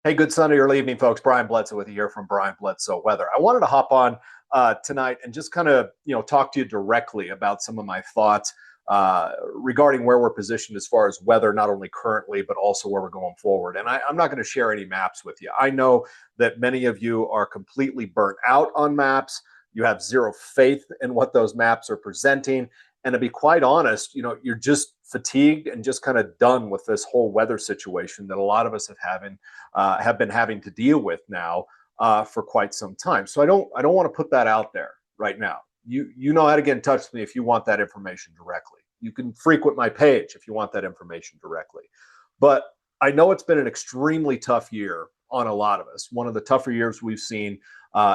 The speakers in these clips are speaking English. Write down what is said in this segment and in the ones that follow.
Hey, good Sunday early evening, folks. Brian Bledsoe with you here from Brian Bledsoe Weather. I wanted to hop on tonight and just kind of talk to you directly about some of my thoughts regarding where we're positioned as far as weather, not only currently but also where we're going forward. And I'm not going to share any maps with you. I know that many of you are completely burnt out on maps. You have zero faith in what those maps are presenting. And to be quite honest, you're just fatigued and just kind of done with this whole weather situation that a lot of us have been having to deal with now for quite some time. So I don't want to put that out there right now. You know how to get in touch with me if you want that information directly. You can frequent my page if you want that information directly. But I know it's been an extremely tough year on a lot of us. One of the tougher years we've seen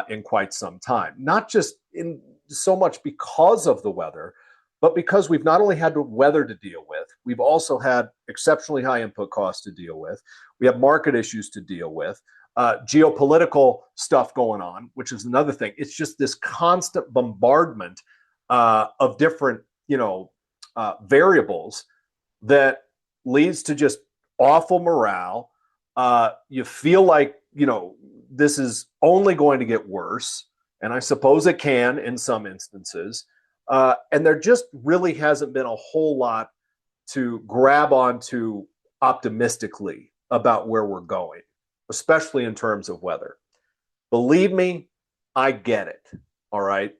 in quite some time. Not just in so much because of the weather, but because we've not only had the weather to deal with, we've also had exceptionally high input costs to deal with. We have market issues to deal with, geopolitical stuff going on, which is another thing. It's just this constant bombardment of different, variables that leads to just awful morale. You feel like, this is only going to get worse. And I suppose it can in some instances. And there just really hasn't been a whole lot to grab onto optimistically about where we're going, especially in terms of weather. Believe me, I get it. All right.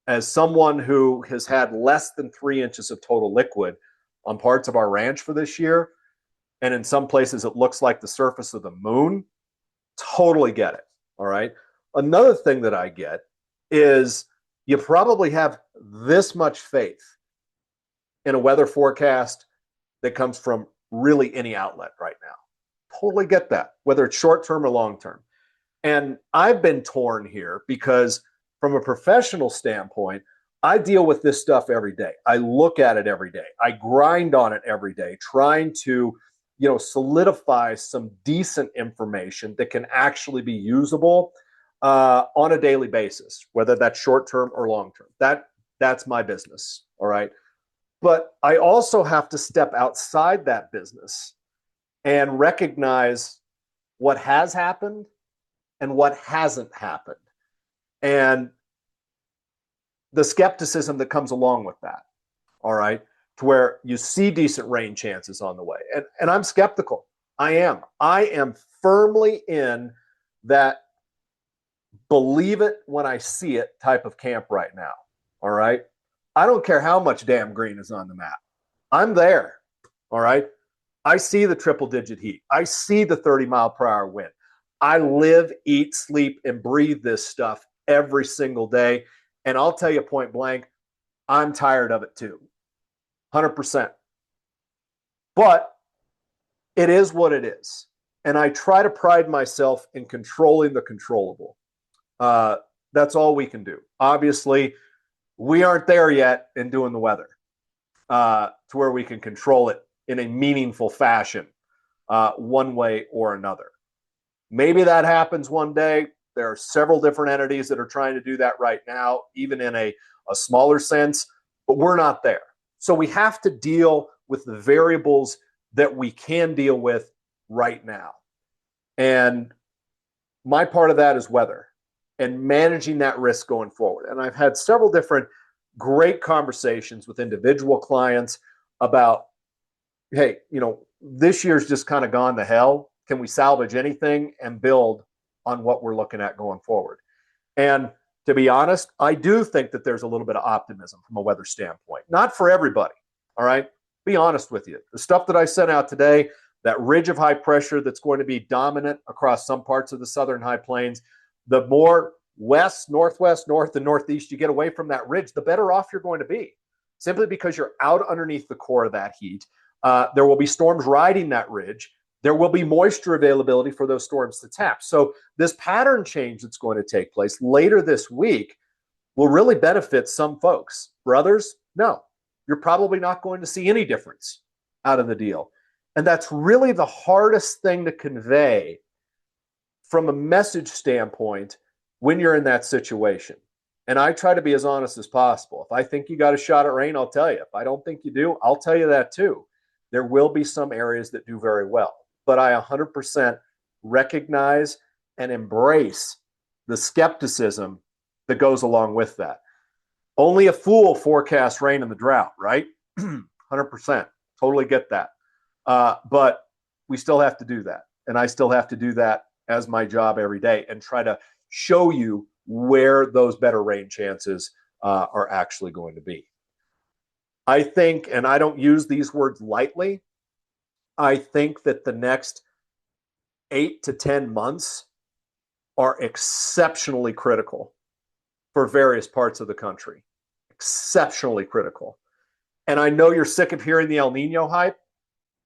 As someone who has had less than 3 inches of total liquid on parts of our ranch for this year, and in some places it looks like the surface of the moon, totally get it. All right. Another thing that I get is you probably have this much faith in a weather forecast that comes from really any outlet right now. Totally get that, whether it's short term or long term. And I've been torn here because, from a professional standpoint, I deal with this stuff every day. I look at it every day. I grind on it every day, trying to, solidify some decent information that can actually be usable on a daily basis, whether that's short term or long term. That's my business. All right. But I also have to step outside that business and recognize what has happened and what hasn't happened, and the skepticism that comes along with that. All right. To where you see decent rain chances on the way. And I'm skeptical. I am firmly in that believe it when I see it type of camp right now. All right. I don't care how much damn green is on the map. I'm there. All right. I see the triple digit heat. I see the 30-mile-per-hour wind. I live, eat, sleep, and breathe this stuff every single day. And I'll tell you point blank, I'm tired of it too. 100%. But it is what it is. And I try to pride myself in controlling the controllable. That's all we can do. Obviously, we aren't there yet in doing the weather to where we can control it in a meaningful fashion, one way or another. Maybe that happens one day. There are several different entities that are trying to do that right now, even in a smaller sense, but we're not there. So we have to deal with the variables that we can deal with right now. And my part of that is weather and managing that risk going forward. And I've had several different great conversations with individual clients about, hey, this year's just kind of gone to hell. Can we salvage anything and build on what we're looking at going forward? And to be honest, I do think that there's a little bit of optimism from a weather standpoint. Not for everybody, all right? Be honest with you. The stuff that I sent out today, that ridge of high pressure that's going to be dominant across some parts of the southern high plains, the more west, northwest, north, and northeast you get away from that ridge, the better off you're going to be, simply because you're out underneath the core of that heat. There will be storms riding that ridge. There will be moisture availability for those storms to tap. So this pattern change that's going to take place later this week will really benefit some folks. For others, no. You're probably not going to see any difference out of the deal. And that's really the hardest thing to convey from a message standpoint when you're in that situation. And I try to be as honest as possible. If I think you got a shot at rain, I'll tell you. If I don't think you do, I'll tell you that too. There will be some areas that do very well. But I 100% recognize and embrace the skepticism that goes along with that. Only a fool forecasts rain in the drought, right? 100%. Totally get that. But we still have to do that. And I still have to do that as my job every day and try to show you where those better rain chances are actually going to be. I think, and I don't use these words lightly, I think that the next 8 to 10 months are exceptionally critical for various parts of the country. Exceptionally critical. And I know you're sick of hearing the El Nino hype.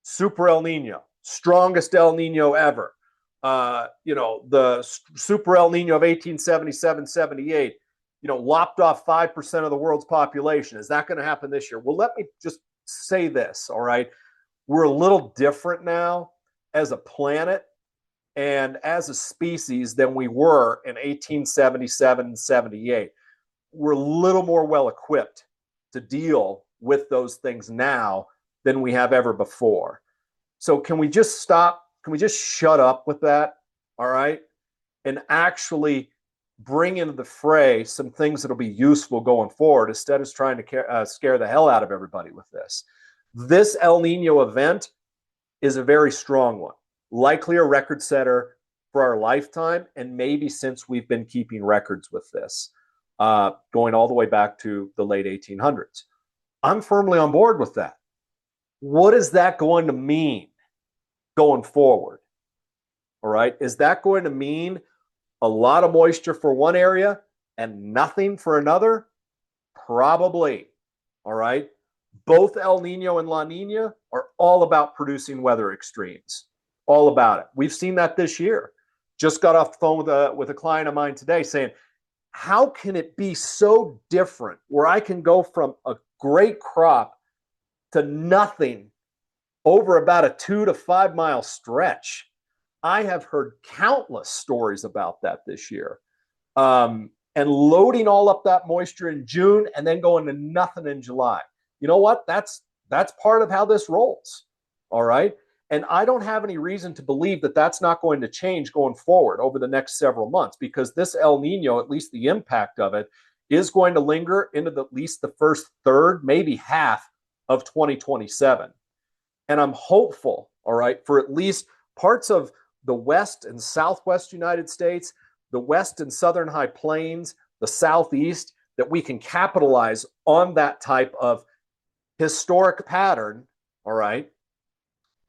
Super El Nino, strongest El Nino ever. The Super El Nino of 1877-78, lopped off 5% of the world's population. Is that going to happen this year? Well, let me just say this, all right? We're a little different now as a planet and as a species than we were in 1877-78. We're a little more well equipped to deal with those things now than we have ever before. So can we just stop? Can we just shut up with that? All right. And actually bring into the fray some things that'll be useful going forward instead of trying to scare the hell out of everybody with this. This El Nino event is a very strong one, likely a record setter for our lifetime, and maybe since we've been keeping records with this, going all the way back to the late 1800s. I'm firmly on board with that. What is that going to mean going forward? All right. Is that going to mean a lot of moisture for one area and nothing for another? Probably. All right. Both El Nino and La Nina are all about producing weather extremes. All about it. We've seen that this year. Just got off the phone with a client of mine today saying, how can it be so different where I can go from a great crop to nothing over about a 2 to 5 mile stretch? I have heard countless stories about that this year. And loading all up that moisture in June and then going to nothing in July. You know what? That's part of how this rolls. All right. And I don't have any reason to believe that that's not going to change going forward over the next several months, because this El Nino, at least the impact of it, is going to linger into at least the first third, maybe half of 2027. And I'm hopeful, all right, for at least parts of the West and Southwest United States, the West and Southern High Plains, the Southeast, that we can capitalize on that type of historic pattern, all right,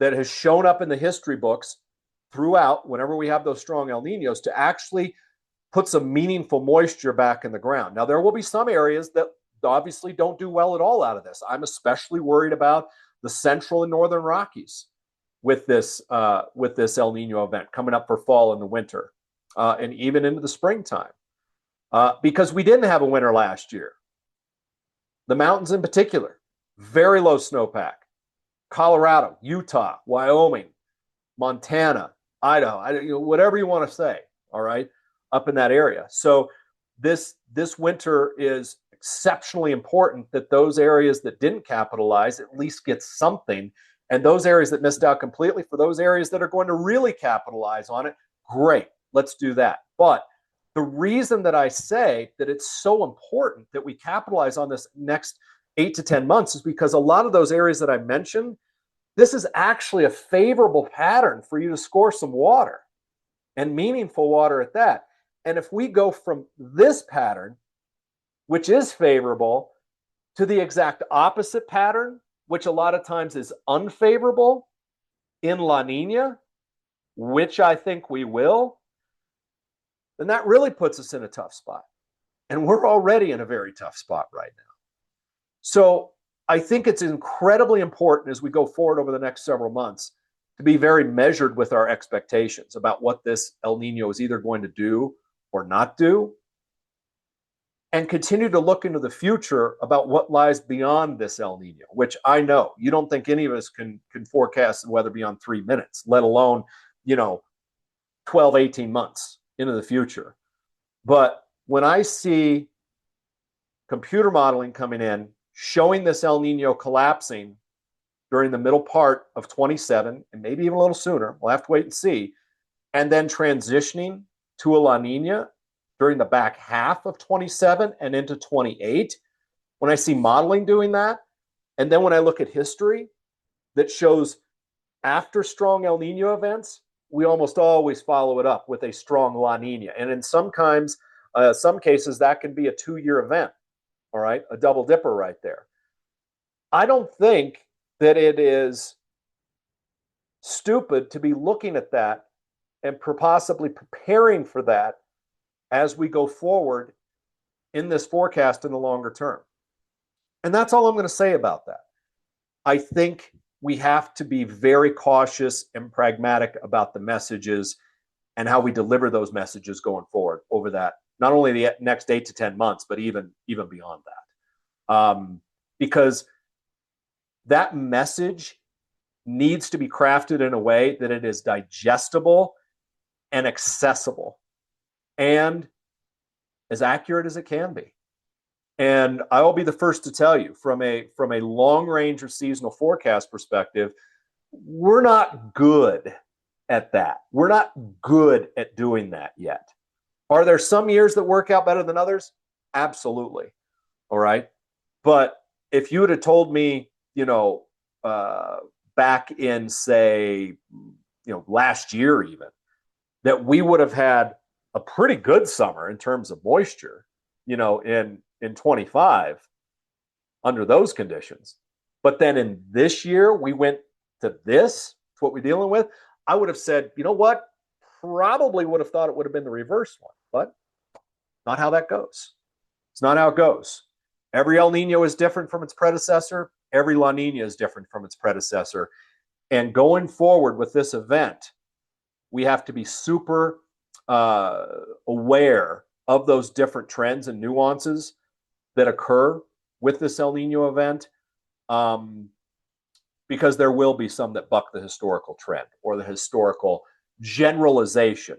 that has shown up in the history books throughout whenever we have those strong El Ninos, to actually put some meaningful moisture back in the ground. Now, there will be some areas that obviously don't do well at all out of this. I'm especially worried about the central and northern Rockies with this El Nino event coming up for fall and the winter, and even into the springtime, because we didn't have a winter last year. The mountains in particular, very low snowpack. Colorado, Utah, Wyoming, Montana, Idaho, whatever you want to say, all right, up in that area. So this winter is exceptionally important that those areas that didn't capitalize at least get something, and those areas that missed out completely, for those areas that are going to really capitalize on it, great, let's do that. But the reason that I say that it's so important that we capitalize on this next 8 to 10 months is because a lot of those areas that I mentioned, this is actually a favorable pattern for you to score some water, and meaningful water at that. And if we go from this pattern, which is favorable, to the exact opposite pattern, which a lot of times is unfavorable in La Nina, which I think we will, then that really puts us in a tough spot. And we're already in a very tough spot right now. So I think it's incredibly important as we go forward over the next several months to be very measured with our expectations about what this El Nino is either going to do or not do, and continue to look into the future about what lies beyond this El Nino, which I know you don't think any of us can forecast the weather beyond 3 minutes, let alone, 12, 18 months into the future. But when I see computer modeling coming in, showing this El Nino collapsing during the middle part of 27, and maybe even a little sooner, we'll have to wait and see, and then transitioning to a La Nina during the back half of 27 and into 28, when I see modeling doing that, and then when I look at history that shows after strong El Nino events, we almost always follow it up with a strong La Nina. And in some cases, that can be a 2-year event. All right, a double dipper right there. I don't think that it is stupid to be looking at that and possibly preparing for that as we go forward in this forecast in the longer term. And that's all I'm going to say about that. I think we have to be very cautious and pragmatic about the messages and how we deliver those messages going forward over that, not only the next 8 to 10 months, but even beyond that. Because that message needs to be crafted in a way that it is digestible and accessible and as accurate as it can be. And I will be the first to tell you, from a long range or seasonal forecast perspective, we're not good at that. We're not good at doing that yet. Are there some years that work out better than others? Absolutely. All right. But if you would have told me, back in, say, last year even, that we would have had a pretty good summer in terms of moisture, in 25 under those conditions. But then in this year, we went to this, what we're dealing with. I would have said, you know what? Probably would have thought it would have been the reverse one, but not how that goes. It's not how it goes. Every El Nino is different from its predecessor. Every La Nina is different from its predecessor. And going forward with this event, we have to be super aware of those different trends and nuances that occur with this El Nino event, because there will be some that buck the historical trend or the historical generalization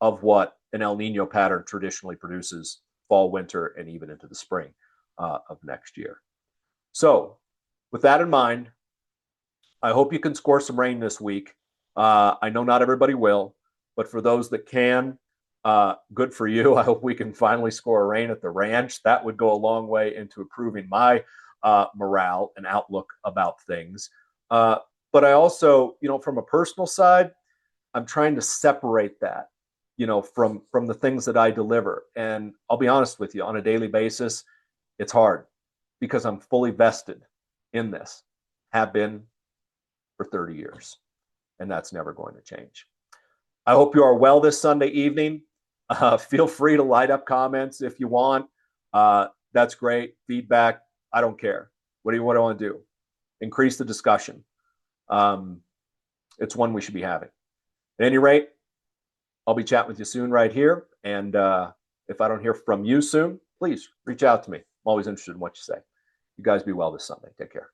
of what an El Nino pattern traditionally produces fall, winter, and even into the spring of next year. So with that in mind, I hope you can score some rain this week. I know not everybody will, but for those that can, good for you. I hope we can finally score a rain at the ranch. That would go a long way into improving my morale and outlook about things. But I also, from a personal side, I'm trying to separate that, from the things that I deliver. And I'll be honest with you, on a daily basis, it's hard because I'm fully vested in this, have been for 30 years, and that's never going to change. I hope you are well this Sunday evening. Feel free to light up comments if you want. That's great. Feedback, I don't care. What do you want to do? Increase the discussion. It's one we should be having. At any rate, I'll be chatting with you soon right here. And if I don't hear from you soon, please reach out to me. I'm always interested in what you say. You guys be well this Sunday. Take care.